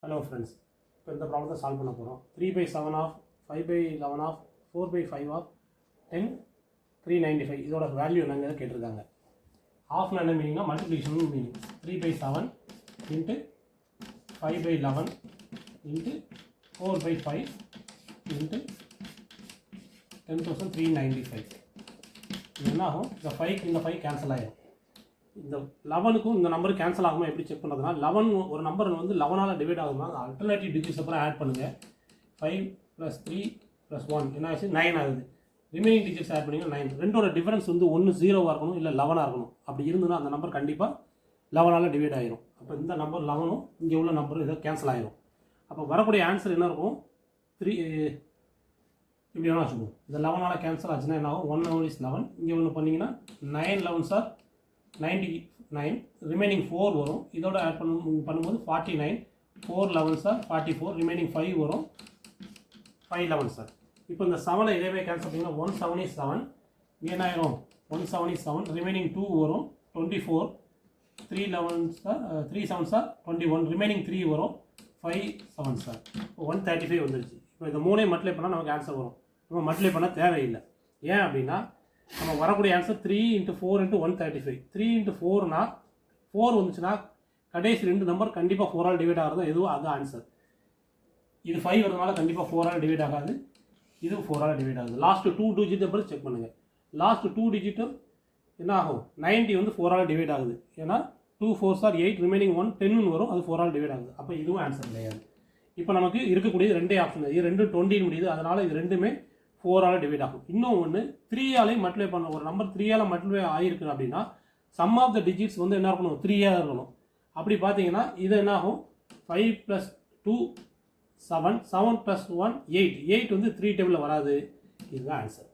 Hello friends, இப்போ இந்த ப்ராப்ளத்தை சால்வ் பண்ண போகிறோம். 3/7 ஆஃப் 5/11 ஆஃப் 4/5 ஆஃப் 10 395 இதோட வேல்யூ என்னங்க கேட்டிருக்காங்க. ஆஃப்ல என்ன மீனிங்னா multiplication meaning. 3/7 into 5/11 into 4/5 into 10,395. இது என்ன ஆகும்? இந்த 5 கேன்சல் ஆகிடும். இந்த 11க்கும் இந்த நம்பர் கேன்சல் ஆகுமா எப்படி செக் பண்ணுறதுனா 11 ஒரு நம்பர் வந்து 11ஆல் டிவைட் ஆகுமா அல்டர்னேட்டிவ் டிஜிட்ஸ் அப்புறம் ஆட் பண்ணுங்கள். 5 + 3 + 1 என்ன ஆச்சு 9 ஆகுது. ரிமைனிங் டிஜிட்ஸ் ஆட் பண்ணிங்கன்னா 9. ரெண்டோட டிஃபரன்ஸ் வந்து ஒன்று 0வாக இருக்கணும் இல்லை 11ஆக இருக்கணும். அப்படி இருந்ததுன்னா அந்த நம்பர் கண்டிப்பாக 11ஆல் டிவைட் ஆகிரும். அப்போ இந்த நம்பர் 11ம் இங்கே உள்ள நம்பரும் இதை கேன்சல் ஆகிரும். அப்போ வரக்கூடிய ஆன்சர் என்ன இருக்கும்? 3 இப்படி வேணா வச்சுக்கோங்க. இந்த 11ஆல் கேன்சல் ஆச்சுன்னா என்ன ஆகும்? 1 11 is 11. இங்கே ஒன்று பண்ணிங்கன்னா 9 11s are 99, ரிமைனிங் 4 வரும். இதோட ஆட் பண்ணும்போது 49, 4 11s are 44, ரிமைனிங் 5 வரும். 5 11s are. இப்போ இந்த 7 இதேவே கேன்சல் பண்ணிங்கன்னா 1 7 is 7, இங்கே என்ன ஆயிரும்? 1 7 is 7, ரிமைனிங் 2 வரும். 24, 3 11s are 3 7s are 21, remaining 3 வரும். 5 7s are 135 வந்துருச்சு. இப்போ இந்த மூணையும் மல்டிப்ளை பண்ணால் நமக்கு ஆன்சர் வரும். நம்ம மல்டிப்ளை பண்ண தேவையில்லை. ஏன் அப்படின்னா நம்ம வரக்கூடிய ஆன்சர் 3 × 4 × 135. 3 × 4னா 4 வந்துச்சுன்னா கடைசி ரெண்டு நம்பர் கண்டிப்பாக 4ஆல் டிவைட் ஆகிறது எதுவும் அது ஆன்சர். இது 5 வரதுனால கண்டிப்பாக 4ஆல் டிவைட் ஆகாது. இதுவும் 4ஆல் டிவைட் ஆகுது. லாஸ்ட் 2 டிஜிட் அப்புறம் செக் பண்ணுங்கள். லாஸ்ட் 2 டிஜிட்டும் என்ன ஆகும்? 90 வந்து 4ஆல் டிவைட் ஆகுது. ஏன்னா 2 4s are 8, ரிமைனிங் 1 10 வரும். அது 4ஆல் டிவைட் ஆகுது. அப்போ இதுவும் ஆன்சர் கிடையாது. இப்போ நமக்கு இருக்கக்கூடியது ரெண்டே ஆப்ஷன். இது ரெண்டும் 20 முடியுது. அதனால் இது ரெண்டுமே 4ஆல் டிவைட் ஆகும். இன்னும் ஒன்று 3ஆலையும் மல்டிப்ளை பண்ண ஒரு நம்பர் 3ஆல் மல்டிப்ளை ஆகிருக்கு அப்படின்னா சம் ஆஃப் த டிஜிட்ஸ் வந்து என்ன இருக்கணும்? 3ஆக இருக்கணும். அப்படி பார்த்தீங்கன்னா இது என்ன ஆகும்? 5 + 2 7, 7 + 1 8. 8 வந்து 3 டேபிளில் வராது. இதுதான் ஆன்சர்.